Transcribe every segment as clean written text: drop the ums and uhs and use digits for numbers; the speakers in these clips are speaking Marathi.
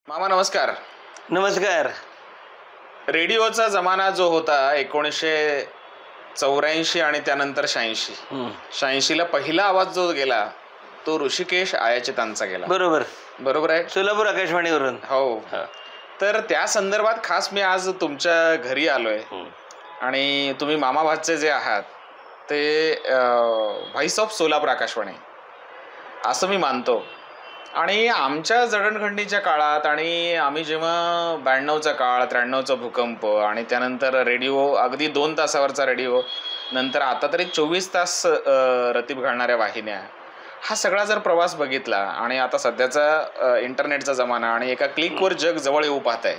मामा नमस्कार. नमस्कार. रेडिओचा जमाना जो होता 1984 आणि त्यानंतर 86 ला पहिला आवाज जो गेला तो ऋषिकेश आयाचितांचा गेला. बरोबर बरोबर आहे. सोलापूर आकाशवाणीवरून. हो. तर त्या संदर्भात खास मी आज तुमच्या घरी आलोय आणि तुम्ही मामा भाचे जे आहात ते व्हॉइस ऑफ सोलापूर आकाशवाणी असं मी मानतो. आणि आमच्या जडणघडणीच्या काळात आणि आम्ही जेव्हा 92चा काळ, 93चा भूकंप आणि त्यानंतर रेडिओ अगदी 2 तासावरचा रेडिओ, नंतर आता तरी 24 तास रतीब घालणाऱ्या वाहिन्या, हा सगळा जर प्रवास बघितला आणि आता सध्याचा इंटरनेटचा जमाना आणि एका क्लिकवर जग जवळ येऊ पाहत आहे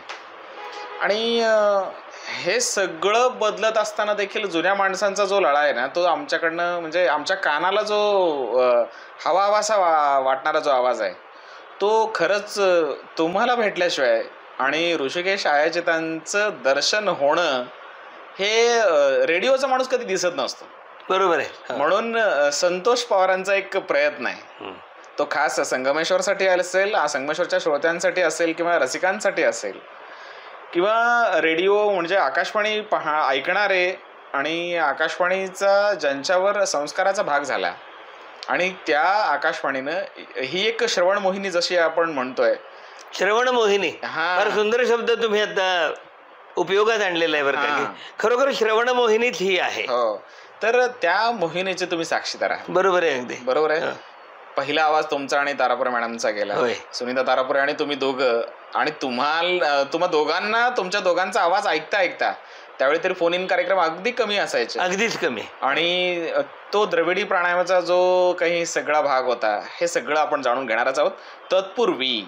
आणि हे सगळं बदलत असताना देखील जुन्या माणसांचा जो लळा आहे ना तो आमच्याकडनं म्हणजे आमच्या कानाला जो हवा हवासा वाटणारा जो आवाज आहे तो खरंच तुम्हाला भेटल्याशिवाय आणि ऋषिकेश आयाचितांचं दर्शन होणं हे रेडिओचा माणूस कधी दिसत नसतो. बरोबर आहे. म्हणून संतोष पवारांचा एक प्रयत्न आहे तो खास संगमेश्वरसाठी असेल, संगमेश्वरच्या श्रोत्यांसाठी असेल किंवा रसिकांसाठी असेल किंवा रेडिओ म्हणजे आकाशवाणी ऐकणारे आणि आकाशवाणीचा ज्यांच्यावर संस्काराचा भाग झाला आणि त्या आकाशवाणीनं ही एक श्रवण मोहिनी जशी आपण म्हणतोय श्रवण मोहिनी, फार सुंदर शब्द तुम्ही आता उपयोगात आणलेला आहे बरं का. खरोखर श्रवण मोहिनीच ही आहे. हो. तर त्या मोहिनीचे तुम्ही साक्षीदार आहात. बरोबर आहे. अगदी बरोबर आहे. पहिला आवाज तुमचा आणि तारापुरे मॅडमचा गेला. सुनीता तारापुरे आणि तुम्ही दोघं आणि तुम्हा दोघांना तुमच्या दोघांचा आवाज ऐकता ऐकता त्यावेळी तरी फोन इन कार्यक्रम अगदी कमी असायचे, अगदीच कमी. आणि तो द्रविडी प्राणायामाचा जो काही सगळा भाग होता हे सगळं आपण जाणून घेणारच आहोत. तत्पूर्वी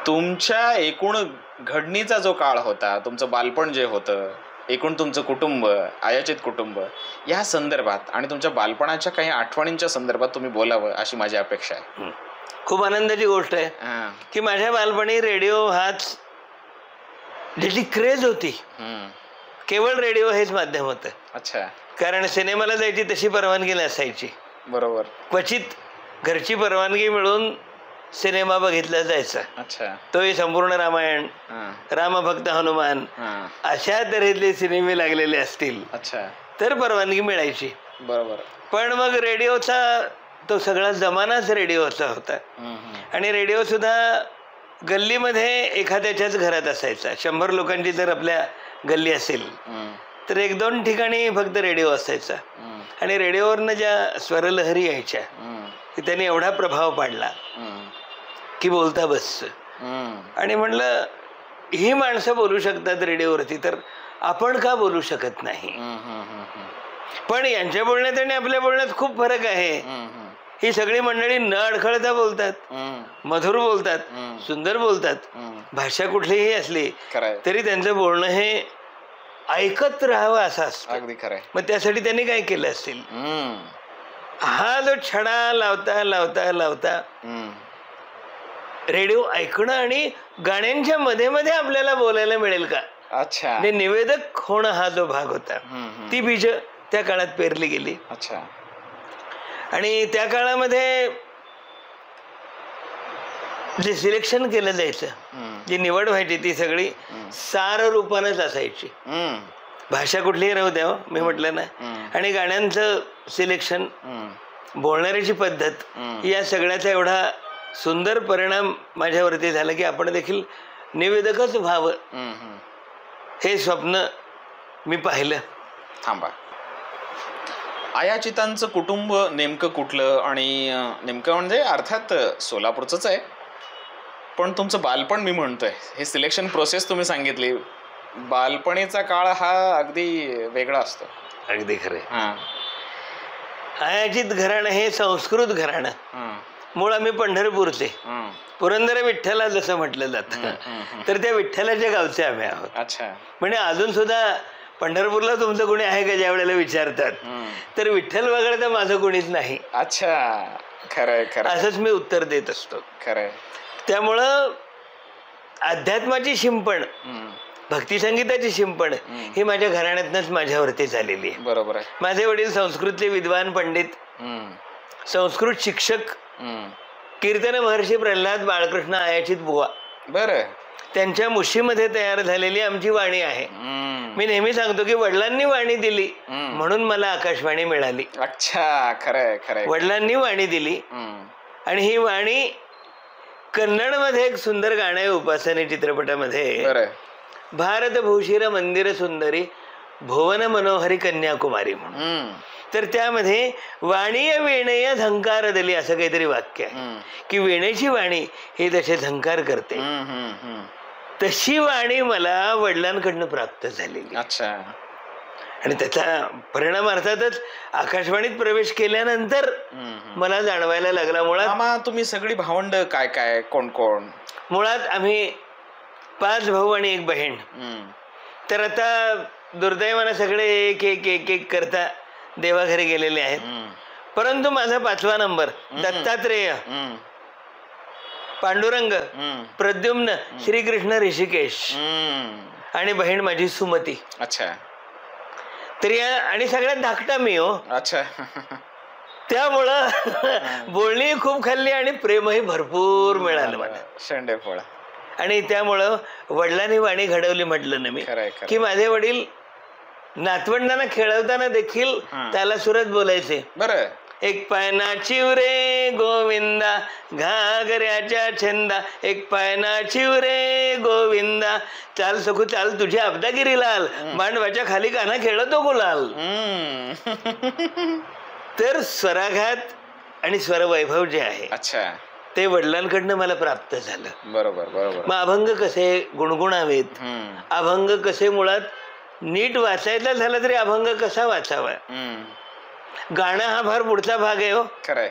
तुमच्या एकूण घडणीचा जो काळ होता, तुमचं बालपण जे होतं, एकूण तुमचं कुटुंब, आयाचित कुटुंब, या संदर्भात आणि तुमच्या बालपणाच्या काही आठवणींच्या संदर्भात तुम्ही बोलावं अशी माझी अपेक्षा आहे. खूप आनंदाची गोष्ट आहे की माझ्या बालपणी रेडिओ हाच ज्याची क्रेज होती. केवळ रेडिओ हेच माध्यम होतं. अच्छा. कारण सिनेमाला जायची तशी परवानगी नसायची. बरोबर. क्वचित घरची परवानगी मिळून सिनेमा बघितला जायचा. अच्छा. तोही संपूर्ण रामायण, रामभक्त हनुमान, अशा तऱ्हेतले सिनेमे लागलेले असतील. अच्छा. तर परवानगी मिळायची. बरोबर. पण मग रेडिओचा तो सगळा जमानाच रेडिओचा होता. आणि रेडिओ सुद्धा गल्लीमध्ये एखाद्याच्याच घरात असायचा. 100 लोकांची जर आपल्या गल्ली असेल तर 1-2 ठिकाणी फक्त रेडिओ असायचा. आणि रेडिओवरनं ज्या स्वरलहरी यायच्या त्यांनी एवढा प्रभाव पाडला की बोलता बस. आणि म्हणलं ही माणसं बोलू शकतात रेडिओवरती तर आपण का बोलू शकत नाही. पण यांच्या बोलण्यात आणि आपल्या बोलण्यात खूप फरक आहे. ही सगळी मंडळी न अडखळता बोलतात, मधुर बोलतात, सुंदर बोलतात. भाषा कुठलीही असली तरी त्यांचं बोलणं हे ऐकत राहावं असं असतं. अगदी खरं. मग त्यासाठी त्यांनी काय केलं असेल. हा जो छडा लावता लावता लावता रेडिओ ऐकणं आणि गाण्यांच्या मध्ये मध्ये आपल्याला बोलायला मिळेल का. अच्छा. निवेदक होणं हा जो भाग होता ती बीज त्या काळात पेरली गेली. अच्छा. आणि त्या काळामध्ये जे सिलेक्शन केलं जायचं, जी निवड व्हायची ती सगळी सार रूपानंच असायची. भाषा कुठलीही राहू द्या, मी म्हटलं ना. आणि गाण्यांचं सिलेक्शन, बोलणाऱ्याची पद्धत, या सगळ्याचा एवढा सुंदर परिणाम माझ्यावरती झाला की आपण देखील निवेदकच व्हावं हे स्वप्न मी पाहिलं. थांबा. आयाचितांचं कुटुंब नेमकं कुठलं आणि नेमकं म्हणजे अर्थात सोलापूरचंच आहे, पण तुमचं बालपण मी म्हणतोय हे सिलेक्शन प्रोसेस तुम्ही सांगितली. बालपणीचा काळ हा अगदी वेगळा असतो. अगदी खरे. आयाचित घराणं हे संस्कृत घराणं. मूळ आम्ही पंढरपूरचे, पुरंदर विठ्ठला जसं म्हटलं जातं, तर त्या विठ्ठलाच्या गावचे आम्ही आहोत. अच्छा. म्हणजे अजून सुद्धा पंढरपूरला तुमचं कोणी आहे का ज्या वेळेला विचारतात तर विठ्ठल वगैरे तर माझं कोणीच नाही. अच्छा. खरंय खरं. असंच मी उत्तर देत असतो. खरंय. त्यामुळं अध्यात्माची शिंपण, भक्ती संगीताची शिंपण ही माझ्या घराण्यातनंच माझ्यावरती झालेली आहे. बरोबर आहे. माझे वडील संस्कृतचे विद्वान पंडित, संस्कृत शिक्षक कीर्तन महर्षी प्रल्हाद बाळकृष्ण आयाचित बुवा बरं. त्यांच्या मुशीमध्ये तयार झालेली आमची वाणी आहे. मी नेहमी सांगतो की वडिलांनी वाणी दिली म्हणून मला आकाशवाणी मिळाली. अच्छा, खरंय खरंय. वडिलांनी वाणी दिली आणि ही वाणी कन्नडमध्ये एक सुंदर गाणं आहे उपासने चित्रपटामध्ये, भारत भूषिर मंदिर सुंदरी भुवन मनोहरी कन्याकुमारी म्हणून. तर त्यामध्ये वाणीय वेणय झंकार दिली असं काहीतरी वाक्य आहे की वेणेची वाणी ही तसे झंकार करते. तशी वाणी मला वडिलांकडनं प्राप्त झालेली. अच्छा. आणि त्याचा परिणाम अर्थातच आकाशवाणीत प्रवेश केल्यानंतर मला जाणवायला लागला. मुळात तुम्ही सगळी भावंड काय काय कोण कोण? मुळात आम्ही 5 भाऊ आणि 1 बहीण. तर आता दुर्दैवानं सगळे एक एक एक एक करता देवाघरी गेलेले आहेत. परंतु माझा 5वा नंबर दत्तात्रेय, पांडुरंग, प्रद्युम्न, श्रीकृष्ण, ऋषिकेश आणि बहीण माझी सुमती. अच्छा. तर या आणि सगळ्यात धाकटा मी हो. अच्छा. त्यामुळं बोलणी खूप खाल्ली आणि प्रेमही भरपूर मिळालं मला. शेंडेफळ. आणि त्यामुळं वडिलांनी वाणी घडवली म्हटलं ना मी की माझे वडील नातवंडांना खेळवताना देखील त्याला सुरत बोलायचे. बरं. एक पाय नाचिव रे गोविंदा घागऱ्याच्या छंदा, एक पाय नाचिव रे गोविंदा, चाल सखू चाल तुझी अब्दागिरी लाल, मांडवाच्या खाली कान्हा खेळतो गुलाल. तर स्वराघात आणि स्वरवैभव जे आहे अच्छा ते वडिलांकडनं मला प्राप्त झालं. बरोबर बरोबर. मग अभंग कसे गुणगुणावेत, अभंग कसे मुळात नीट वाचायचा झाला तरी अभंग कसा वाचावा, गाणं हा फार पुढचा भाग आहे हो. खरंय.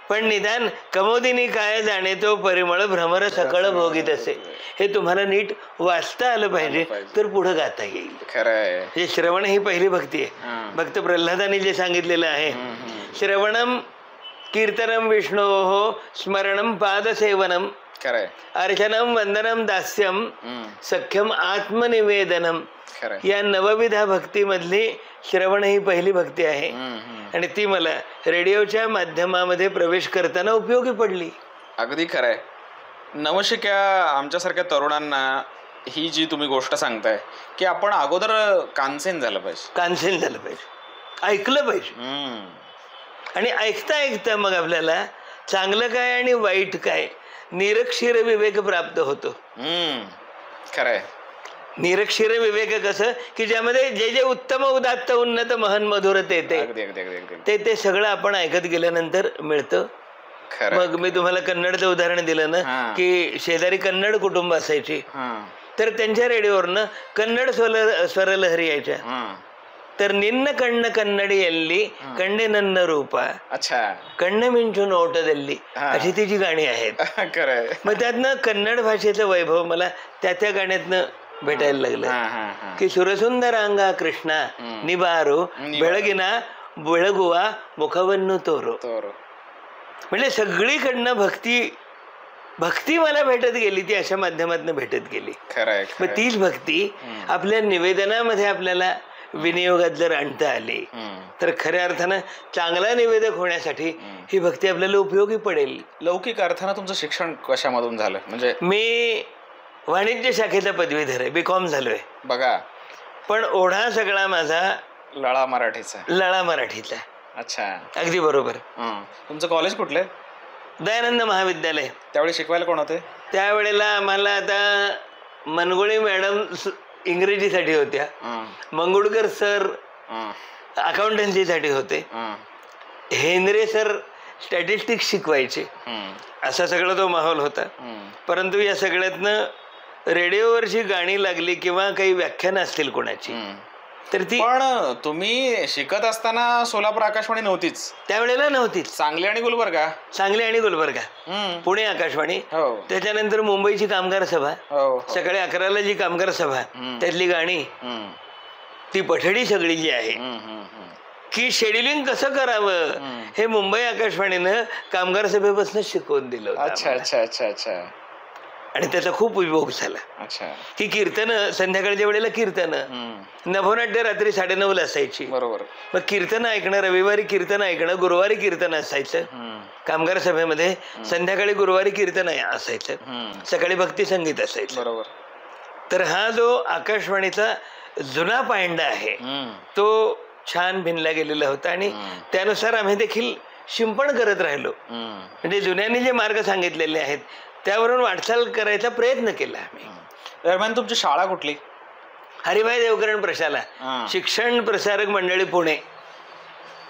पण निदान कमोदिनी काय जाणे तो परिमळ भ्रमर सकळ भोगीत असे हे तुम्हाला नीट वाचता आलं पाहिजे तर पुढे गाता येईल. खरंय. हे श्रवण ही पहिली भक्ती आहे. भक्त प्रल्हादांनी जे सांगितलेलं आहे, श्रवणम कीर्तनम विष्णोः स्मरणम पादसेवनम अर्चनम वंदनम दास्यम सख्यम आत्मनिवेदनम. या 9विधा भक्तीमधली श्रवण ही पहिली भक्ती आहे आणि ती मला रेडिओच्या माध्यमामध्ये प्रवेश करताना उपयोगी पडली. अगदी खरंय. नवशिक्या आमच्यासारख्या तरुणांना ही जी तुम्ही गोष्ट सांगताय की आपण अगोदर कानसेन झालं पाहिजे, कानसेन झालं पाहिजे, ऐकलं पाहिजे. आणि ऐकता ऐकता मग आपल्याला चांगलं काय आणि वाईट काय निरक्षीर विवेक प्राप्त होतो. खरंय. निरक्षीर विवेक कसं की ज्यामध्ये जे जे उत्तम उदात्त उन्नत महन मधुर ते सगळं आपण ऐकत गेल्यानंतर मिळतं. मग मी तुम्हाला कन्नडचं उदाहरण दिलं ना की शेजारी कन्नड कुटुंब असायची, तर त्यांच्या रेडिओवरनं कन्नड स्वरलहरी यायच्या. तर निन्न कण्ण कन्नडिಯಲ್ಲಿ कंडे नन्न रूपा, अच्छा कण्ण मिंचू नोटदल्ली, अशी ती जी गाणी आहेत. मग त्यातनं कन्नड भाषेचं वैभव मला त्या गाण्यातनं भेटायला लागलं की सुरसुंदरांगा कृष्णा निबारो बेळगिना बेळगुवा मुखवन्नु तोरो. म्हणजे सगळीकडनं भक्ती मला भेटत गेली, ती अशा माध्यमातून भेटत गेली. मग तीच भक्ती आपल्या निवेदनामध्ये आपल्याला विनियोगात जर आणता आली तर खऱ्या अर्थानं चांगला निवेदक होण्यासाठी ही भक्ती आपल्याला उपयोगी पडेल. लौकिक अर्थानं तुमचं शिक्षण कशामधून झालं? म्हणजे मी वाणिज्य शाखेचा पदवीधर आहे, BCom झालोय बघा. पण ओढा सगळा माझा लळा मराठीचा. अच्छा, अगदी बरोबर. तुमचं कॉलेज कुठलं? दयानंद महाविद्यालय. त्यावेळी शिकवायला कोण होते? त्यावेळेला आम्हाला आता मनगुळे मॅडम इंग्रजीसाठी होत्या, मंगुळकर सर अकाउंटन्सीसाठी होते, हेनरे सर स्टॅटिस्टिक्स शिकवायचे. असा सगळा तो माहोल होता. परंतु या सगळ्यातनं रेडिओवरची गाणी लागली किंवा काही व्याख्यानं असतील कोणाची तर ती. पण तुम्ही शिकत असताना सोलापूर आकाशवाणी नव्हतीच त्यावेळेला? नव्हतीच. सांगली आणि गुलबर्गा, पुणे आकाशवाणी, त्याच्यानंतर मुंबईची कामगार सभा, सकाळी 11ला जी कामगार सभा त्यातली गाणी, ती पठडी सगळी जी आहे की शेड्युलिंग कसं करावं हे मुंबई आकाशवाणीनं कामगार सभेपासून शिकवून दिलं. अच्छा अच्छा अच्छा अच्छा. आणि त्याचा खूप उपयोग झाला. अच्छा. की कीर्तनं संध्याकाळच्या वेळेला कीर्तनं, नभोनाट्य रात्री 9:30ला असायची. बरोबर. मग कीर्तनं ऐकणं, रविवारी कीर्तन ऐकणं, गुरुवारी कीर्तन असायचं कामगार सभेमध्ये, संध्याकाळी गुरुवारी कीर्तन असायचं, सकाळी भक्ती संगीत असायचं. बरोबर. तर हा जो आकाशवाणीचा जुना पायंडा आहे तो छान भिनला गेलेला होता आणि त्यानुसार आम्ही देखील शिंपण करत राहिलो. म्हणजे जुन्यांनी जे मार्ग सांगितलेले आहेत त्यावरून वाटचाल करायचा प्रयत्न केला आम्ही. दरम्यान तुमची शाळा कुठली? हरिभाई देवकरण प्रशाला, शिक्षण प्रसारक मंडळी पुणे.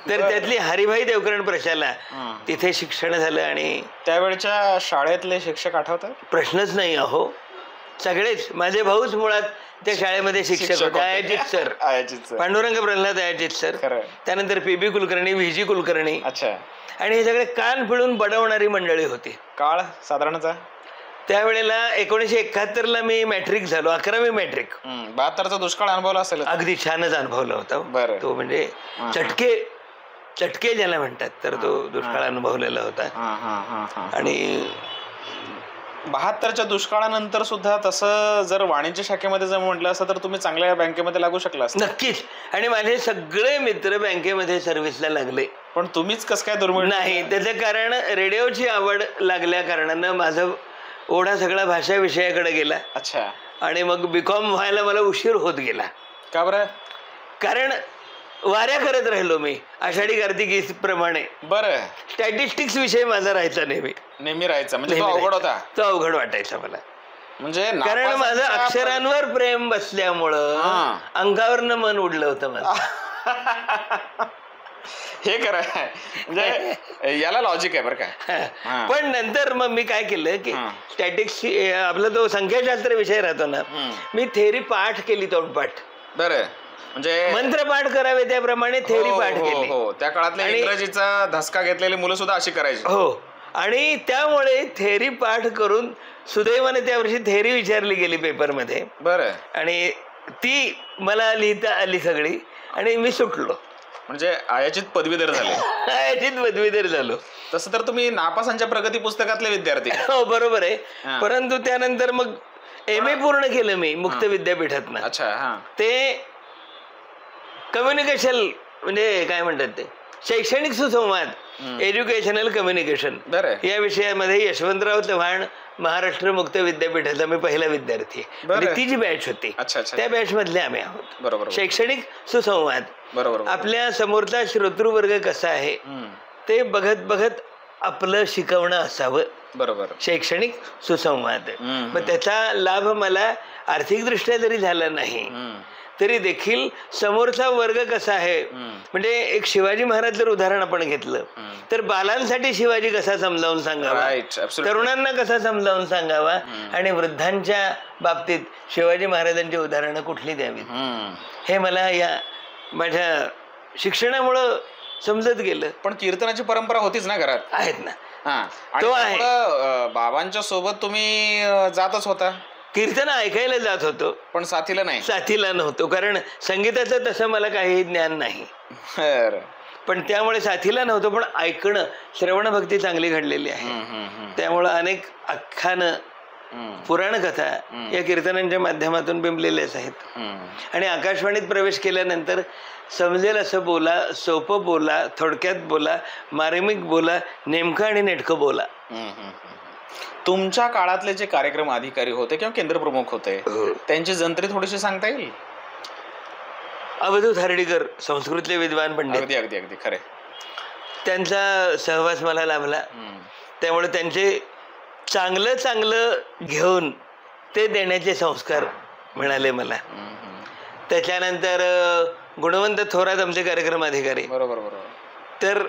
तर त्यातली हरिभाई देवकरण प्रशाला, तिथे शिक्षण झालं. आणि त्यावेळच्या शाळेतले शिक्षक आठवतात? प्रश्नच नाही. अहो सगळेच माझे भाऊच मुळात त्या शाळेमध्ये शिक्षक होते. अयाचित सर, पांडुरंग प्रल्हाद अयाचित सर, त्यानंतर PB कुलकर्णी, VG कुलकर्णी. अच्छा. आणि हे सगळे कान पिळून बडवणारी मंडळी होती. काळ साधारणचा त्यावेळेला 1971ला मी मॅट्रिक झालो, 11वी मॅट्रिक. 72चा दुष्काळ अनुभवला असेल? अगदी छानच अनुभवला होता तो. म्हणजे चटके ज्याला म्हणतात, तर तो दुष्काळ अनुभवलेला होता. आणि 72च्या दुष्काळानंतर सुद्धा तसं जर वाणिज्य शाखेमध्ये जर म्हटलं असतं तर तुम्ही चांगल्या बँकेमध्ये लागू शकला असता. नक्कीच. आणि माझे सगळे मित्र बँकेमध्ये सर्व्हिसला लागले. पण तुम्हीच कसं काय दुर्मिळ? नाही, त्याचं कारण रेडिओची आवड लागल्या कारणानं माझं ओढा सगळा भाषा विषयाकडे गेला. अच्छा. आणि मग BCom व्हायला मला उशीर होत गेला. का बरं? कारण वाऱ्या करत राहिलो मी आषाढी कार्तिकी प्रमाणे. बरं. स्टॅटिस्टिक्स विषय माझा राहायचा नेहमी राहायचा. म्हणजे तो अवघड होता? तो अवघड वाटायचा मला. म्हणजे कारण माझं अक्षरांवर प्रेम बसल्यामुळं अंगावरनं मन उडलं होतं माझं. हे खरं आहे. म्हणजे याला लॉजिक आहे बरं का. पण नंतर मग मी काय केलं की स्टॅटिक्स आपला तो संख्याशास्त्र विषय राहतो ना, मी थेरी पाठ केली, तोंडपाठ. बरं. म्हणजे मंत्र पाठ करावे त्याप्रमाणे थेरी पाठ केली. हो, त्या काळातल्या इंग्रजीचा धसका घेतलेली मुलं सुद्धा अशी करायची. हो. आणि त्यामुळे थेरी पाठ करून सुदैवाने त्या वर्षी थेरी विचारली गेली पेपरमध्ये. बरं. आणि ती मला लिहिता आली सगळी आणि मी सुटलो. म्हणजे आयाचित पदवीधर झाले? आयाचित पदवीधर झालो. तसं तर तुम्ही नापासांच्या प्रगती पुस्तकातले विद्यार्थी. हो बरोबर आहे. परंतु त्यानंतर मग MA पूर्ण केलं मी मुक्त विद्यापीठातनं. अच्छा. ते कम्युनिकेशन म्हणजे काय म्हणतात ते शैक्षणिक सुसंवाद, एज्युकेशनल कम्युनिकेशन या विषयामध्ये यशवंतराव चव्हाण महाराष्ट्र मुक्त विद्यापीठाचा मी पहिला विद्यार्थी. म्हणजे ती जी बॅच होती त्या बॅच मधले आम्ही आहोत. बरोबर. शैक्षणिक सुसंवाद. बरोबर. आपल्या समोरचा श्रोतृवर्ग कसा आहे ते बघत बघत आपलं शिकवणं असावं. बरोबर. शैक्षणिक सुसंवाद. मग त्याचा लाभ मला आर्थिकदृष्ट्या जरी झाला नाही तरी देखील समोरचा वर्ग कसा आहे. म्हणजे एक शिवाजी महाराज जर उदाहरण आपण घेतलं तर बालांसाठी शिवाजी कसा समजावून सांगावा, तरुणांना कसा समजावून सांगावा आणि वृद्धांच्या बाबतीत शिवाजी महाराजांची उदाहरणं कुठली द्यावीत हे मला या माझ्या शिक्षणामुळं समजत गेलं. पण कीर्तनाची परंपरा होतीच ना घरात? आहेत ना. तो आहे. बाबांच्या सोबत तुम्ही जातच होता? कीर्तन ऐकायला जात होतो पण साथीला नाही? साथीला नव्हतो, कारण संगीताचं तसं मला काही ज्ञान नाही. पण त्यामुळे साथीला नव्हतो. पण ऐकणं, श्रवण भक्ती चांगली घडलेली आहे. त्यामुळं अनेक आख्यानं, पुराण कथा या कीर्तनांच्या माध्यमातून बिंबलेल्याच आहेत. आणि आकाशवाणीत प्रवेश केल्यानंतर समजेल असं बोला, सोपं बोला, थोडक्यात बोला, मार्मिक बोला, नेमकं आणि नेटकं बोला. तुमच्या काळातले जे कार्यक्रम अधिकारी होते किंवा केंद्र प्रमुख होते त्यांची जंत्री थोडीशी सांगता येईल? अवधूत हर्डीकर, संस्कृतले विद्वान पंडित. अगदी अगदी अगदी खरे. त्यांचा सहवास मला लाभला. त्यामुळे त्यांचे चांगलं चांगलं घेऊन ते देण्याचे संस्कार मिळाले मला. त्याच्यानंतर गुणवंत थोरात आमचे कार्यक्रम अधिकारी. बरोबर बरोबर. तर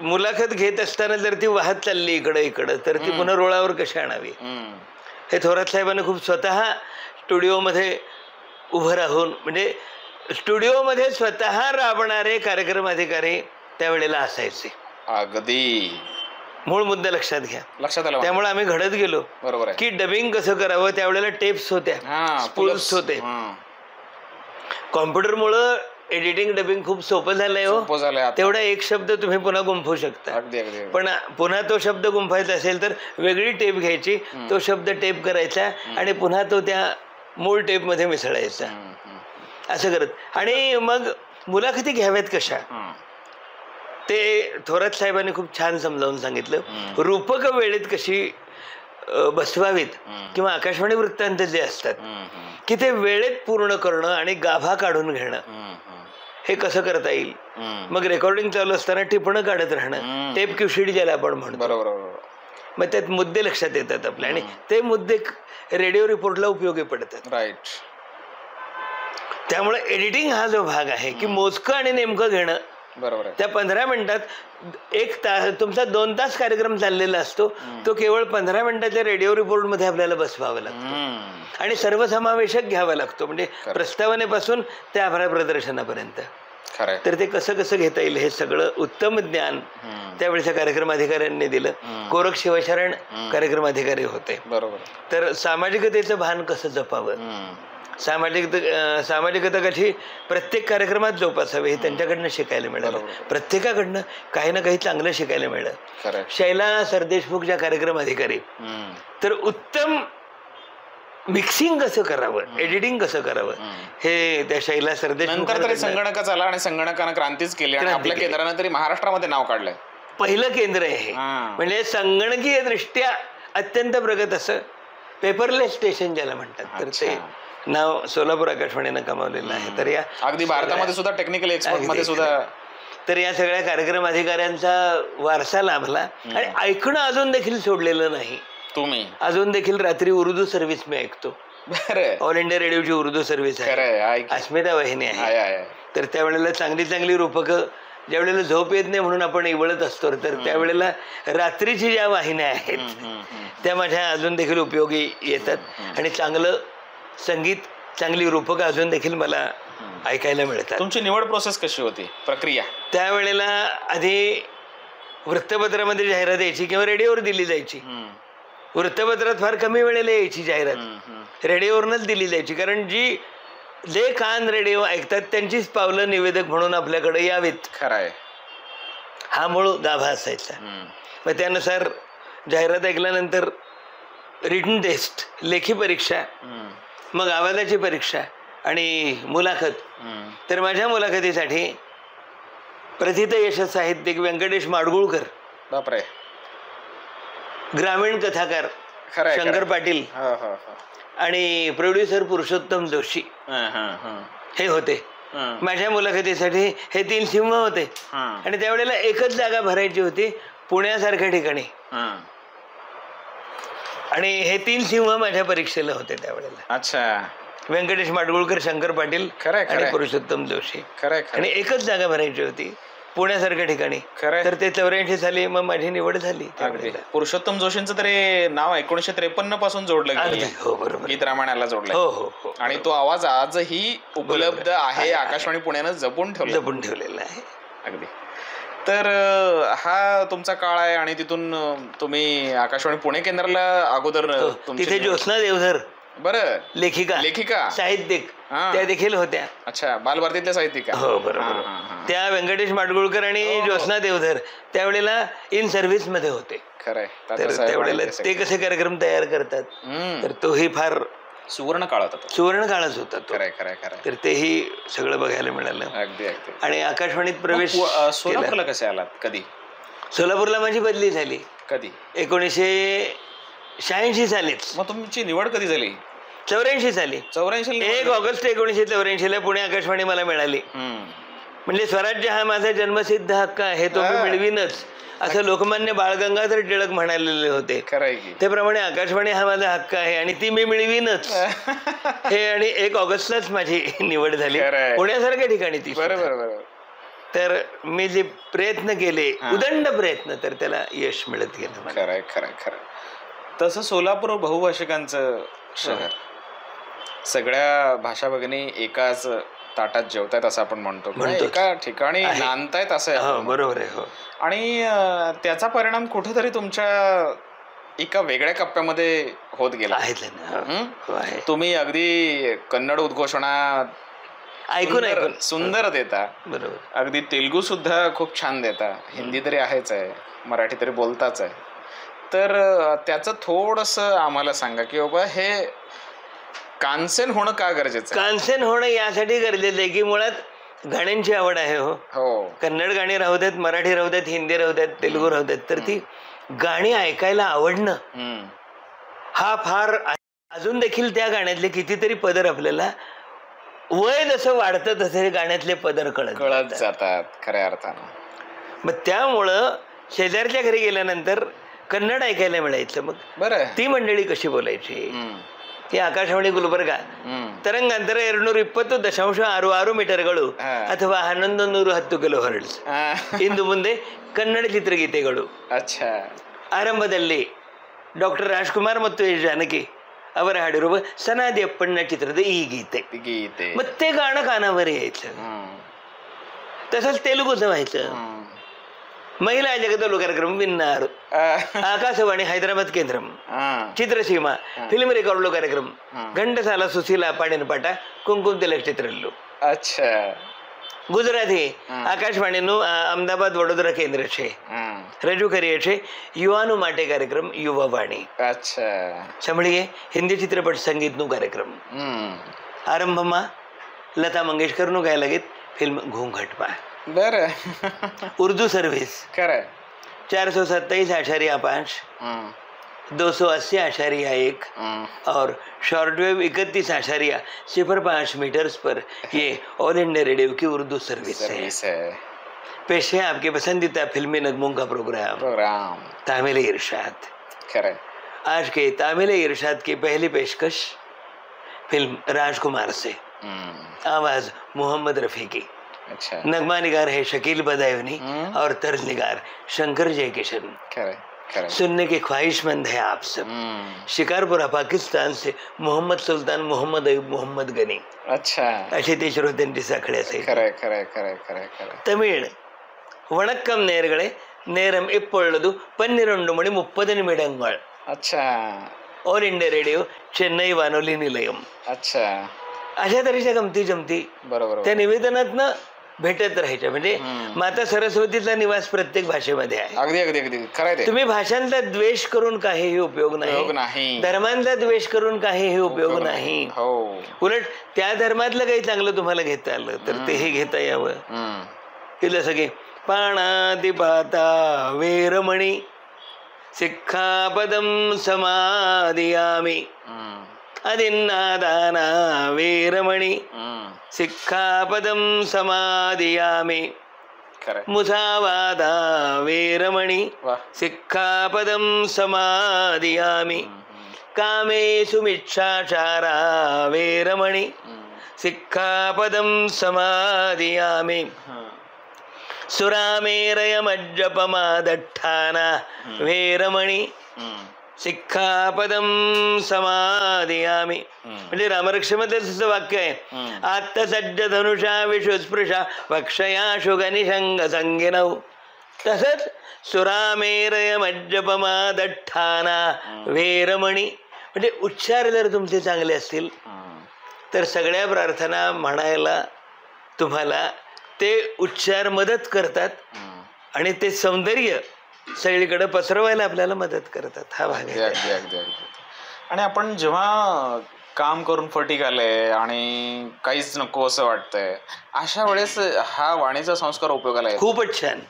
मुलाखत घेत असताना जर ती वाहत चालली इकडं तर ती पुन्हा रुळावर कशी आणावी हे थोरात साहेबांनी खूप स्वतः स्टुडिओमध्ये उभं राहून, म्हणजे स्टुडिओमध्ये स्वतः राबणारे कार्यक्रम अधिकारी त्यावेळेला असायचे. अगदी मूळ मुद्दा लक्षात घ्या. लक्षात आला. त्यामुळे आम्ही घडत गेलो. बरोबर की डबिंग कसं करावं. त्यावेळेला टेप्स होत्या, स्पूल्स होते. कॉम्प्युटरमुळं एडिटिंग डबिंग खूप सोपं झालंय हो. सोपं झालंय आता. तेवढा एक शब्द तुम्ही पुन्हा गुंफवू शकता. अगदी अगदी. पण पुन्हा तो शब्द गुंफायचा असेल तर वेगळी टेप घ्यायची, तो शब्द टेप करायचा आणि पुन्हा तो त्या मूळ टेपमध्ये मिसळायचा, असं करत. आणि मग मुलाखती घ्याव्यात कशा ते थोरात साहेबांनी खूप छान समजावून सांगितलं. रूपक वेळेत कशी बसवावीत किंवा आकाशवाणी वृत्तांत जे असतात की ते वेळेत पूर्ण करणं आणि गाभा काढून घेणं, हे कसं करता येईल. मग रेकॉर्डिंग चालू असताना टिपणं काढत राहणं, टेप क्युशिड ज्याला आपण म्हणतो. बरोबर. मग त्यात मुद्दे लक्षात येतात आपल्या आणि ते मुद्दे रेडिओ रिपोर्टला उपयोगी पडतात. राईट. त्यामुळे एडिटिंग हा जो भाग आहे की मोजकं आणि नेमकं घेणं. बरोबर. त्या 15 मिनिटात 1 तास तुमचा 2 तास कार्यक्रम चाललेला असतो, तो केवळ 15 मिनिटाच्या रेडिओ रिपोर्ट मध्ये आपल्याला बसवावा लागतो आणि सर्वसमावेशक घ्यावा लागतो, म्हणजे प्रस्तावनेपासून त्या आभार प्रदर्शनापर्यंत. तर ते कसं कसं घेता येईल हे सगळं उत्तम ज्ञान त्यावेळेच्या कार्यक्रम अधिकाऱ्यांनी दिलं. गोरख शिवशरण कार्यक्रम अधिकारी होते. बरोबर. तर सामाजिकतेचं भान कसं जपावं, सामाजिकता कशी प्रत्येक कार्यक्रमात जोपासावी हे त्यांच्याकडनं शिकायला मिळालं. प्रत्येकाकडनं काही ना काही चांगलं शिकायला मिळालं. शैला सरदेशमुख ज्या कार्यक्रम अधिकारी, तर उत्तम मिक्सिंग कसं करावं, एडिटिंग कसं करावं हे त्या शैला सरदेशमुख. नंतर तरी संगणकाचा आला आणि संगणकानं क्रांतीच केली आणि आपल्या केंद्रानं तरी महाराष्ट्रामध्ये नाव काढलंय. पहिलं केंद्र आहे म्हणजे संगणकीय दृष्ट्या अत्यंत प्रगत असं पेपरलेस स्टेशन ज्याला म्हणतात, तर ते नाव सोलापूर आकाशवाणीनं कमावलेलं आहे. तर या अगदी भारतामध्ये सुद्धा टेक्निकल एक्सपर्ट मध्ये सुद्धा, तर या सगळ्या कार्यक्रम अधिकाऱ्यांचा वारसा लाभला. आणि ऐकणं अजून देखील सोडलेलं नाही. तुम्ही अजून देखील रात्री उर्दू सर्व्हिस मी ऐकतो. ऑल इंडिया रेडिओची उर्दू सर्व्हिस आहे, अस्मिता वाहिनी आहे. तर त्यावेळेला चांगली चांगली रूपकं, ज्या वेळेला झोप येत नाही म्हणून आपण इवळत असतो, तर त्यावेळेला रात्रीची ज्या वाहिन्या आहेत त्या माझ्या अजून देखील उपयोगी येतात आणि चांगलं संगीत, चांगली रूपकं अजून देखील मला ऐकायला मिळतात. तुमची निवड प्रोसेस कशी होती, प्रक्रिया? त्यावेळेला आधी वृत्तपत्रामध्ये जाहिरात यायची किंवा रेडिओवर दिली जायची. वृत्तपत्रात फार कमी वेळेला यायची जाहिरात, रेडिओवरनच दिली जायची, कारण जे कान रेडिओ ऐकतात त्यांचीच पावलं निवेदक म्हणून आपल्याकडे यावीत, खरंय, हा मूळ गाभा असायचा. मग त्यानुसार जाहिरात ऐकल्यानंतर रिटन टेस्ट, लेखी परीक्षा, मग आवाजाची परीक्षा आणि मुलाखत. तर माझ्या मुलाखतीसाठी प्रथित यश साहित्यिक व्यंकटेश माडगुळकर, बापरे, ग्रामीण कथाकार शंकर पाटील आणि प्रोड्युसर पुरुषोत्तम जोशी हे होते माझ्या मुलाखतीसाठी. हे 3 सिंह होते आणि त्यावेळेला एकच जागा भरायची होती पुण्यासारख्या ठिकाणी, आणि हे 3 सिंह माझ्या परीक्षेला होते त्यावेळेला. अच्छा. व्यंकटेश माडगुळकर, शंकर पाटील आणि पुरुषोत्तम जोशी. आणि एकच जागा भरायची होती पुण्यासारख्या ठिकाणी. तर ते 84 साली मग माझी निवड झाली. पुरुषोत्तम जोशींचं तरी नाव 1953 पासून जोडलं गेलं. हो बरोबर, गीत रामायणाला जोडलं. हो. आणि तो आवाज आजही उपलब्ध आहे, आकाशवाणी पुण्यानं जपून ठेवलेला आहे. अगदी. तर हा तुमचा काळ आहे आणि तिथून तुम्ही आकाशवाणी पुणे केंद्राला अगोदर तिथे ज्योत्स्ना देवधर, बरं, लेखिका साहित्यिक त्या देखील होत्या. अच्छा, बालभारतीतल्या साहित्यिका. हो बरोबर. त्या व्यंकटेश माडगुळकर आणि ज्योत्स्ना देवधर त्यावेळेला इन सर्व्हिस मध्ये होते. खरंय. तर त्यावेळेला ते कसे कार्यक्रम तयार करतात, तर तोही फार सुवर्ण काळ होता, सुवर्ण काळच होता तो. तर तेही सगळं बघायला मिळालं. अगदी अगदी. आणि आकाशवाणीत प्रवेश. सोलापूरला कसे आलात? कधी? सोलापूरला माझी बदली झाली. कधी? 1986 सालीच. मग तुमची निवड कधी झाली? 84 साली. 1 ऑगस्ट 1984 पुणे आकाशवाणी मला मिळाली. म्हणजे स्वराज्य हा माझा जन्मसिद्ध हक्क आहे, तो मी मिळवीनच, असं लोकमान्य बाळ गंगाधर टिळक म्हणालेले होते. त्याप्रमाणे आकाशवाणी हा माझा हक्क आहे आणि ती मी मिळवीनच हे. आणि 1 ऑगस्टलाच माझी निवड झाली पुण्यासारख्या ठिकाणी ती. तर मी जे प्रयत्न केले, उदंड प्रयत्न, तर त्याला यश मिळत गेलं. खरंय खरंय खरं. तसं सोलापूर बहुभाषिकांचं शहर, सगळ्या भाषा भगिनी एकाच ताटात जेवतायत असं आपण म्हणतो, एका ठिकाणी नांदतायत असं. बरोबर आहे. हो. आणि त्याचा परिणाम कुठेतरी तुमच्या एका वेगळ्या कप्प्यामध्ये होत गेला. तुम्ही तुम्ही अगदी कन्नड उद्घोषणा ऐकून सुंदर देता. बरोबर. अगदी तेलुगू सुद्धा खूप छान देता, हिंदी तरी आहेच आहे, मराठी तरी बोलताच आहे. तर त्याचं थोडंसं आम्हाला सांगा की बाबा हे कानसेन होणं का गरजेचं आहे? कानसेन होणं यासाठी गरजेचं आहे की मुळात गाण्यांची आवड आहे. हो, कन्नड गाणी राहू देत, मराठी राहू देत, हिंदी राहू देत, तेलुगू राहू देत, तर ती गाणी ऐकायला आवडणं हा फार. अजून देखील त्या गाण्यातले कितीतरी पदर आपल्याला वय जसं वाढतं तसे गाण्यातले पदर कळत जातात खऱ्या अर्थानं. मग त्यामुळं शेजारच्या घरी गेल्यानंतर कन्नड ऐकायला मिळायचं. मग बरं, ती मंडळी कशी बोलायची ती आकाशवाणी गुलबर्गा ತರಂಗಾಂತರ 220.66 ಮೀಟರ್ಗಳು ಅಥವಾ 1110 ಕಿಲೋ ಹರ್ಟ್ಸ್. ಇಂದು ಮುಂದೆ ಕನ್ನಡ ಚಿತ್ರಗೀತೆಗಳು. ಆರಂಭದಲ್ಲಿ ಡಾಕ್ಟರ್ ರಾಜ್ಕುಮಾರ್ ಮತ್ತು ಎಸ್ ಜಾನಕಿ ಅವರ ಹಾಡಿರುವ ಸನಾದಿ ಅಪ್ಪಣ್ಣ ಚಿತ್ರದ ಈ गीते ಮತ್ತೆ गाणं कानावर यायचं. तसंच तेलुगूचं व्हायचं. महिला जगदोल कार्यक्रम विన్నారు ఆకాశవాణి హైదరాబాద్ కేంద్రం. చిత్రసీమ ఫిల్మ్ రికార్డులు కార్యక్రమం ఘంటసాల సుశీల పాడిన పాట కుంకుమ తిలక్ చిత్రల్లో. ગુજરાતી આકાશવાણીનું અમદાવાદ વડોદરા કેન્દ્ર છે. રજૂ કરીએ છીએ યુવાનો માટે કાર્યક્રમ યુવાવાણી. સાંભળીએ હિન્દી ચિત્રપટ સંગીતનું કાર્યક્રમ. આરંભમાં લતા મંગેશકરનું ગાયલા ગીત ફિલ્મ ઘૂંઘટમાં. उर्दू सर्विस 427.5, 280.1 और शॉर्टवेव 31.05 मीटर्स पर ये ऑल इंडिया रेडियो की उर्दू सर्विस है. पेश है आपके पसंदीदा फिल्मी नगमों का प्रोग्राम तामिल इरशाद. आज के तामिल इरशाद की पहली पेशकश फिल्म राजकुमार से. आवाज मोहम्मद रफी की. नगमा निगार है शकील बदायूनी और तर्ज निगार शंकर जयकिशन. सुनने की ख्वाहिशमंद है आप सब. शिकारपुरा पाकिस्तान से मोहम्मद सुल्तान, मोहम्मद अयूब, मोहम्मद गनी. अशी ते श्रोत्यांची साखळी असेल. तमिळ वणक्कम नेरगळे नेरम इप्पोळ्ळದು 12:30 निमिडंगळ. ऑल इंडिया रेडिओ चेन्नई वानोली निलयम. अशा तऱ्हेच्या गमती जमती त्या निवेदनातनं भेटत राहायच्या. म्हणजे माता सरस्वतीचा निवास प्रत्येक भाषेमध्ये आहे. अगदी अगदी अगदी खरं. तुम्ही भाषांचा द्वेष करून काहीही उपयोग नाही, धर्मांचा द्वेष करून काहीही उपयोग नाही. उलट त्या धर्मातलं काही चांगलं तुम्हाला घेता आलं तर तेही घेता यावं. जसं की पाणातिपाता वेरमणी सिक्खापदं समादियामि. अदिन्नादाना वेरमणि सिक्खापदं समादियामि. मुसावादा वेरमणि सिक्खापदं समादियामि. कामेषु मिच्छाचारा वेरमणि सिक्खापदं समादियामि. सुरामेरयमज्जपमादट्ठाना वेरमणि सिक्खापदं समादियामि. म्हणजे रामरक्षेमध्ये तसं वाक्य आहे. आत्तसज्ज धनुषा विशुस्पृशा वक्षया शुगनिशंग संगिनौ. तसंच सुरामेरयमज्जपमादट्ठाना वेरमणि म्हणजे उच्चार जर तुमचे चांगले असतील तर सगळ्या प्रार्थना म्हणायला तुम्हाला ते उच्चार मदत करतात आणि ते सौंदर्य सगळीकडे पसरवायला आपल्याला मदत करतात. हा भाग आहे. आणि आपण जेव्हा काम करून फटीक आले आणि काहीच नको असं वाटतंय अशा वेळेस हा वाणीचा संस्कार उपयोगाला येतो. खूपच छान.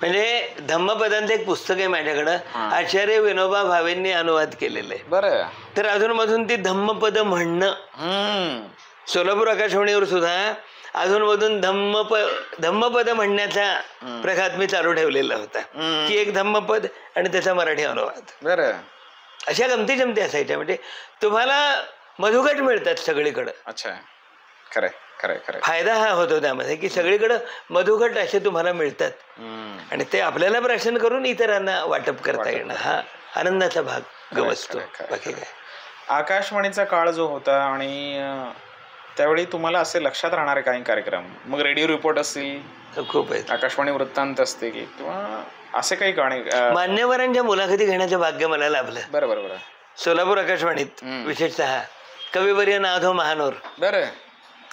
म्हणजे धम्मपदांचं एक पुस्तक आहे माझ्याकडं. आचार्य विनोबा भावेंनी अनुवाद केलेलं आहे. बरं. तर अजून मधून ती धम्मपद म्हणणं सोलापूर आकाशवाणीवर सुद्धा अधूनमधून धम्मपद म्हणण्याचा प्रघात मी चालू ठेवलेला होता की एक धम्मपद आणि त्याचा मराठी अनुवाद. बरं. अशा गमती जमती असायच्या. म्हणजे तुम्हाला मधुघट मिळतात सगळीकडं. खरंय खरंय खरंय. फायदा हा होतो त्यामध्ये की सगळीकडं मधुघट असे तुम्हाला मिळतात आणि ते आपल्याला प्राशन करून इतरांना वाटप करता येणं हा आनंदाचा भाग गवसतो. बाकी काय. आकाशवाणीचा काळ जो होता आणि त्यावेळी तुम्हाला असे लक्षात राहणारे काही कार्यक्रम मग रेडिओ रिपोर्ट असतील खूप आहेत. आकाशवाणी वृत्तांत असते की किंवा असे काही गाणे मान्यवरांच्या मुलाखती घेण्याचं भाग्य मला लाभलं. बरोबर. सोलापूर आकाशवाणीत विशेषतः कविवर्य नाधो महानोर. बरं.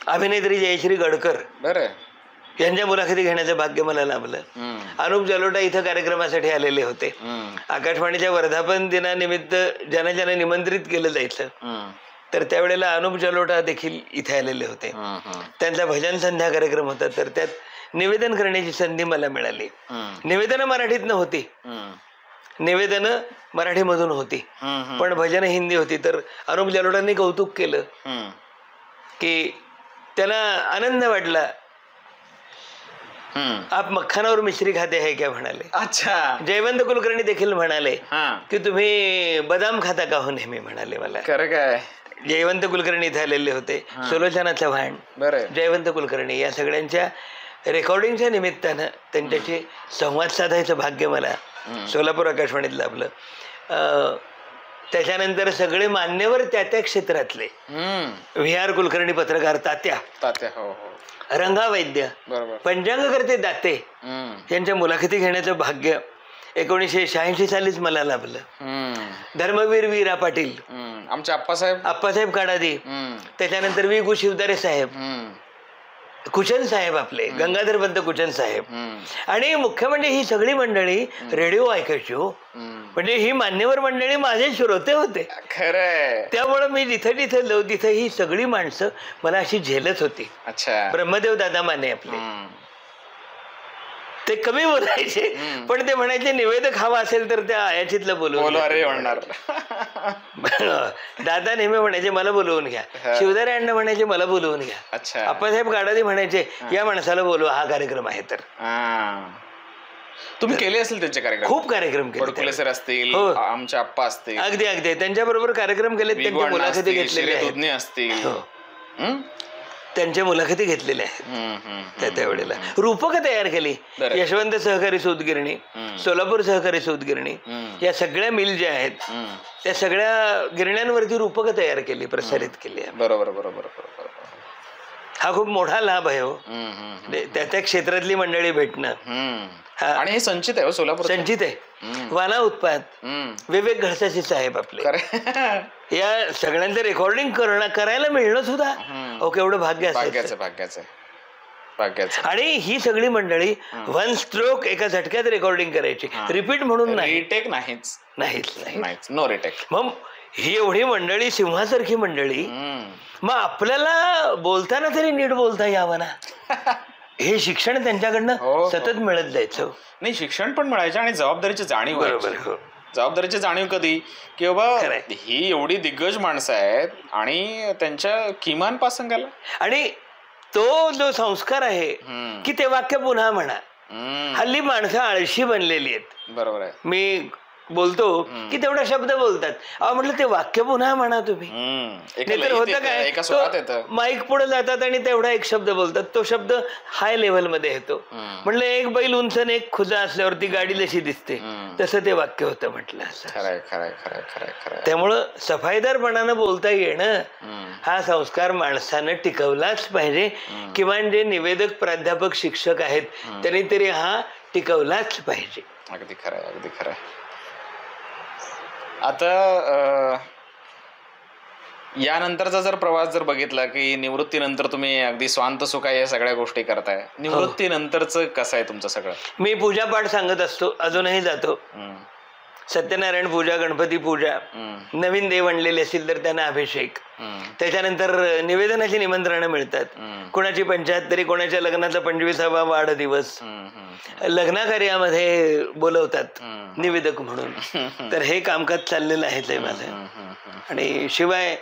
अभिनेत्री जयश्री गडकर बरं यांच्या मुलाखती घेण्याचं भाग्य मला लाभलं. अनुप जलोटा इथं कार्यक्रमासाठी आलेले होते. आकाशवाणीच्या वर्धापन दिनानिमित्त ज्यांना ज्यांना निमंत्रित केलं जायचं तर त्यावेळेला अनुप जलोटा देखील इथे आलेले होते. त्यांचा भजन संध्या कार्यक्रम होता, तर त्यात निवेदन करण्याची संधी मला मिळाली. निवेदनं मराठीतनं होती, निवेदनं मराठीमधून होती, पण भजन हिंदी होती. तर अनुप जलोटांनी कौतुक केलं की त्यांना आनंद वाटला. आप मक्खन और मिश्री खाते है क्या म्हणाले. अच्छा. जयवंत कुलकर्णी देखील म्हणाले की तुम्ही बदाम खाता का हो नेहमी म्हणाले मला. खरं काय. जयवंत कुलकर्णी इथे आलेले होते, सुलोचना चव्हाण, जयवंत कुलकर्णी, या सगळ्यांच्या रेकॉर्डिंगच्या निमित्तानं त्यांच्याशी संवाद साधायचं भाग्य मला सोलापूर आकाशवाणीत लाभलं. त्याच्यानंतर सगळे मान्यवर त्या त्या क्षेत्रातले, व्ही आर कुलकर्णी पत्रकार तात्या, रंगा वैद्य, पंचांगकर्ते दाते यांच्या मुलाखती घेण्याचं भाग्य 1986 सालीच मला लाभलं. धर्मवीर वीरा पाटील, आमचे आप्पासाहेब काडादी, त्याच्यानंतर वि गु शिवदारे साहेब, कुचन साहेब, आपले गंगाधर पंत कुचन साहेब, आणि मुख्य म्हणजे ही सगळी मंडळी रेडिओ ऐकायची हो. म्हणजे ही मान्यवर मंडळी माझे श्रोते होते. खरंय. त्यामुळे मी जिथे जिथे लो तिथे ही सगळी माणसं मला अशी झेलत होती. ब्रह्मदेव दादा माने आपले, ते कमी बोलायचे पण ते म्हणायचे निवेदक हवा असेल तर त्या आयाचीतलं बोलवून दादा नेहमी म्हणायचे मला बोलवून घ्या. शिवदारे अण्णा म्हणायचे मला बोलवून घ्या. आप्पासाहेब काडादी म्हणायचे या माणसाला बोलवा, हा कार्यक्रम आहे. तर तुम्ही केले असेल त्यांचे कार्यक्रम? खूप कार्यक्रम केले सर असतील, आमचे आप्पा असतील, अगदी अगदी त्यांच्या बरोबर कार्यक्रम केले, त्यांच्या मुलाखती घेतलेल्या असतील, त्यांच्या मुलाखती घेतलेल्या आहेत. त्यावेळेला रूपक तयार केली. यशवंत सहकारी सूतगिरणी, सोलापूर सहकारी सूतगिरणी, या सगळ्या मिल ज्या आहेत त्या सगळ्या गिरण्यांवरती रूपक तयार केली, प्रसारित केली. बरोबर बरोबर. हा खूप मोठा लाभ आहे हो, त्या त्या क्षेत्रातली मंडळी भेटणं. आणि हे संचित आहे सोलापूर, संचित आहे. वाना उत्पाद, विवेक घडसाशी साहेब आपले, या सगळ्यांचं रेकॉर्डिंग करायला मिळणं सुद्धा केवढं भाग्य असायचं. भाग्याचं. आणि ही सगळी मंडळी वन स्ट्रोक एका झटक्यात रेकॉर्डिंग करायची, रिपीट म्हणून नाही, रिटेक नाहीच, नो रिटेक. मग ही एवढी मंडळी, सिंहासारखी मंडळी, मग आपल्याला बोलताना तरी नीट बोलता यावं ना. हे शिक्षण त्यांच्याकडनं सतत मिळत जायचं. नाही, शिक्षण पण मिळायचं आणि जबाबदारीची जाणीव. बरोबर. जबाबदारीची जाणीव कधी की बाबा ही एवढी दिग्गज माणसं आहेत आणि त्यांच्या किमान पासंगाला, आणि तो जो संस्कार आहे की ते वाक्य पुन्हा म्हणा. हल्ली माणसं आळशी बनलेली आहेत. बरोबर आहे. मी बोलतो की तेवढा शब्द बोलतात, अहो म्हटलं ते वाक्य पुन्हा म्हणा तुम्ही. नाहीतर होतं काय, माईक पुढे जातात आणि तेवढा एक शब्द बोलतात, तो शब्द हाय लेव्हल मध्ये येतो. म्हटलं एक बैल उंच एक खुजा असल्यावरती गाडी जशी दिसते तसं ते वाक्य होतं म्हटलं. त्यामुळं सफाईदारपणानं बोलता येणं हा संस्कार माणसानं टिकवलाच पाहिजे. किमान जे निवेदक, प्राध्यापक, शिक्षक आहेत त्यांनी तरी हा टिकवलाच पाहिजे. अगदी खरंय, अगदी खरंय. आता यानंतरचा जर प्रवास जर बघितला की निवृत्तीनंतर तुम्ही अगदी स्वांत सुखाय या सगळ्या गोष्टी करताय, निवृत्तीनंतरचं कसं आहे तुमचं सगळं? मी पूजापाठ सांगत असतो, अजूनही जातो. सत्यनारायण पूजा, गणपती पूजा, नवीन देव आणलेले असतील तर त्यांना अभिषेक, त्याच्यानंतर निवेदनाची निमंत्रणं मिळतात. कोणाची 75, कोणाच्या लग्नाचा 25वा वाढदिवस, लग्नाकार्यामध्ये बोलवतात निवेदक म्हणून. तर हे कामकाज चाललेलं आहे माझं. आणि शिवाय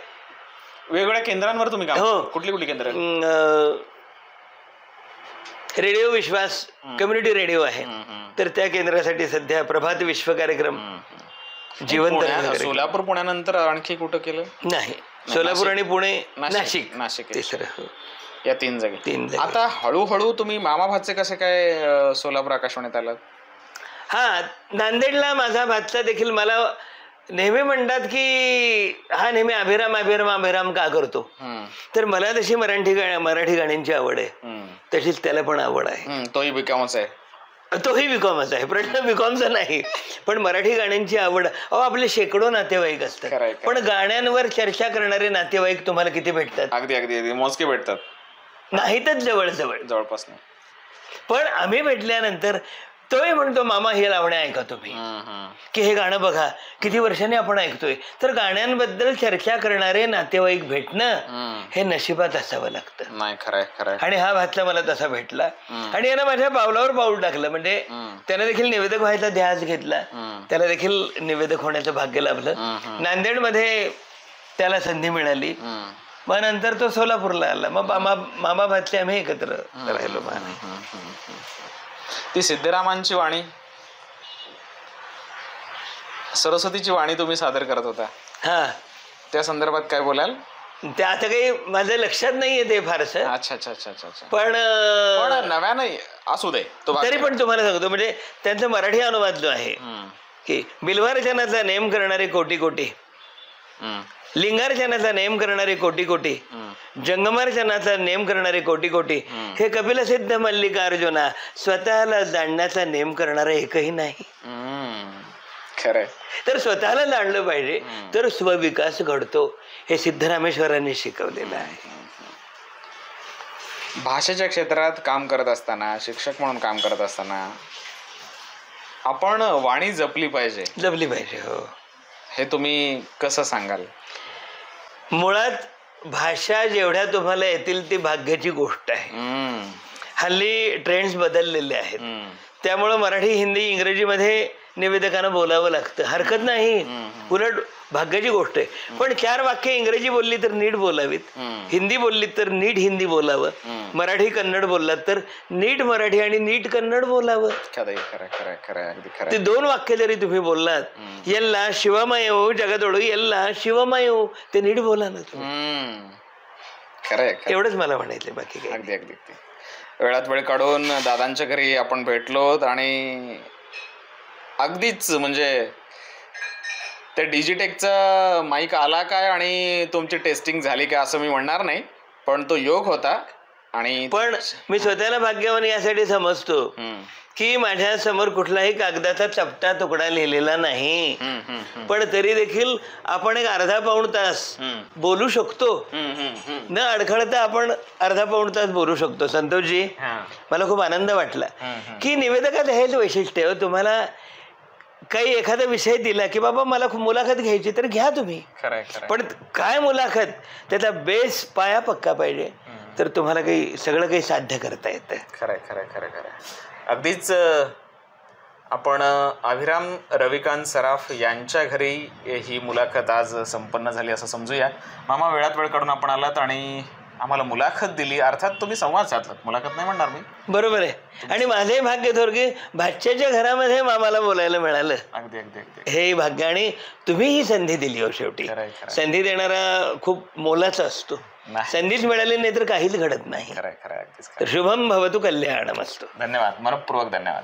वेगवेगळ्या केंद्रांवर तुम्ही कुठली कुठली केंद्र? रेडिओ विश्वास कम्युनिटी रेडिओ आहे, तर त्या केंद्रासाठी सध्या प्रभात विश्व कार्यक्रम जिवंत. सोलापूर, पुण्यानंतर आणखी कुठं केलं? नाही, सोलापूर आणि पुणे, नाशिक, या 3 जागी. आता हळूहळू तुम्ही मामा भाचे कसे काय सोलापूर आकाशवाणीत आलात? हा, नांदेडला माझा भाचा देखील मला नेहमी म्हणतात की हा नेहमी अभिराम अभिराम अभिराम का करतो. तर मला तशी मराठी गाण्यांची आवड आहे, तशीच त्याला पण आवड आहे. तोही बीकॉमच आहे. तोही बीकॉमच आहे, प्रश्न बीकॉमचा नाही, पण मराठी गाण्यांची आवड. अहो, आपले शेकडो नातेवाईक असतात, पण गाण्यांवर चर्चा करणारे नातेवाईक तुम्हाला किती भेटतात? अगदी अगदी मोजके भेटतात. नाहीतच जवळजवळ जवळपास नाही. पण आम्ही भेटल्यानंतर तोही म्हणतो मामा हे लावणे ऐका तुम्ही, की हे गाणं बघा किती वर्षांनी आपण ऐकतोय. तर गाण्यांबद्दल चर्चा करणारे नातेवाईक भेटणं हे नशिबात असावं लागतं. नाही, खरंय खरंय. आणि हा भातला मला तसा भेटला आणि यानं माझ्या पावलावर पाऊल टाकलं. म्हणजे त्याने देखील निवेदक व्हायचा ध्यास घेतला, त्याला देखील निवेदक होण्याचं भाग्य लाभलं. नांदेडमध्ये त्याला संधी मिळाली. मग नंतर तो सोलापूरला आला. मग मामा भातले आम्ही एकत्र राहिलो. ती सिद्धरामांची वाणी, सरस्वतीची वाणी तुम्ही सादर करत होता, हा, त्या संदर्भात काय बोलाल? ते आता काही माझ्या लक्षात नाहीये ते फारसं. अच्छा अच्छा अच्छा अच्छा. पण नव्यानं असू दे, तरी पण तुम्हाला सांगतो, म्हणजे त्यांचा मराठी अनुवाद जो आहे की बिल्वार्चनाचा नेम करणारे कोटी कोटी, लिंगार्चनाचा नेम करणारे कोटी कोटी, जंगमार्चनाचा नेम करणारे कोटी कोटी, हे कपिल सिद्ध मल्लिकार्जुना स्वतःला जाणण्याचा नेम करणारा एकही नाही. खरंय. तर स्वतःला जाणलं पाहिजे तर स्वविकास घडतो, हे सिद्धरामेश्वरांनी शिकवलेलं आहे. भाषेच्या क्षेत्रात काम करत असताना, शिक्षक म्हणून काम करत असताना आपण वाणी जपली पाहिजे. हो. हे तुम्ही कसं सांगाल? मुळात भाषा जेवढ्या तुम्हाला येतील ती भाग्याची गोष्ट आहे. हल्ली ट्रेंड्स बदललेले आहेत, त्यामुळं मराठी, हिंदी, इंग्रजीमध्ये निवेदकांना बोलावं लागतं. हरकत नाही, उलट भाग्याची गोष्ट आहे. पण 4 वाक्य इंग्रजी बोलली तर नीट बोलावीत, हिंदी बोलली तर नीट हिंदी बोलावं, मराठी कन्नड बोललात तर नीट मराठी आणि नीट कन्नड बोलावं. ते 2 वाक्य जरी तुम्ही बोललात, यल्ला शिवमयो जगदोळू, यल्ला शिवमयो, ते नीट बोला ना तुम्ही. एवढंच मला म्हणायचंय, बाकी काय. अगदी अगदी. वेळात वेळ काढून दादांच्या घरी आपण भेटलोत आणि अगदीच म्हणजे त्या डिजिटेकचा माईक आला काय आणि तुमची टेस्टिंग झाली काय असं मी म्हणणार नाही, पण तो योग होता. आणि पण मी स्वतःला भाग्यवान यासाठी समजतो की माझ्या समोर कुठलाही कागदाचा चपटा तुकडा लिहिलेला नाही, पण तरी देखील आपण एक अर्धा पाऊण तास बोलू शकतो, न अडखळता आपण अर्धा पाऊण तास बोलू शकतो. संतोषजी, मला खूप आनंद वाटला की निवेदकात हेच वैशिष्ट्य आहे. तुम्हाला काही एखादा विषय दिला की बाबा मला मुलाखत घ्यायची तर घ्या तुम्ही, पण काय मुलाखत, त्याचा बेस पाया पक्का पाहिजे, तर तुम्हाला सगळं काही साध्य करता येतं. खरंय खरंय खरंय खरंय. अगदीच आपण अभिराम रविकांत सराफ यांच्या घरी ही मुलाखत आज संपन्न झाली असं समजूया. मामा, वेळात वेळ काढून आपण आलात आणि आम्हाला मुलाखत दिली, अर्थात तुम्ही संवाद साधलात, मुलाखत नाही म्हणणार मी. बरोबर आहे. आणि माझे भाग्य थोडके भाच्याच्या घरामध्ये मामाला बोलायला मिळालं. अगदी अगदी अगदी. हे भाग्य, आणि तुम्ही ही संधी दिली. हो, शेवटी संधी देणारा खूप मोलाचा असतो. संधीच मिळाली नाही तर काहीच घडत नाही. खरंय खरंय. शुभम भवतु कल्याणमस्तु. धन्यवाद, मनपूर्वक धन्यवाद.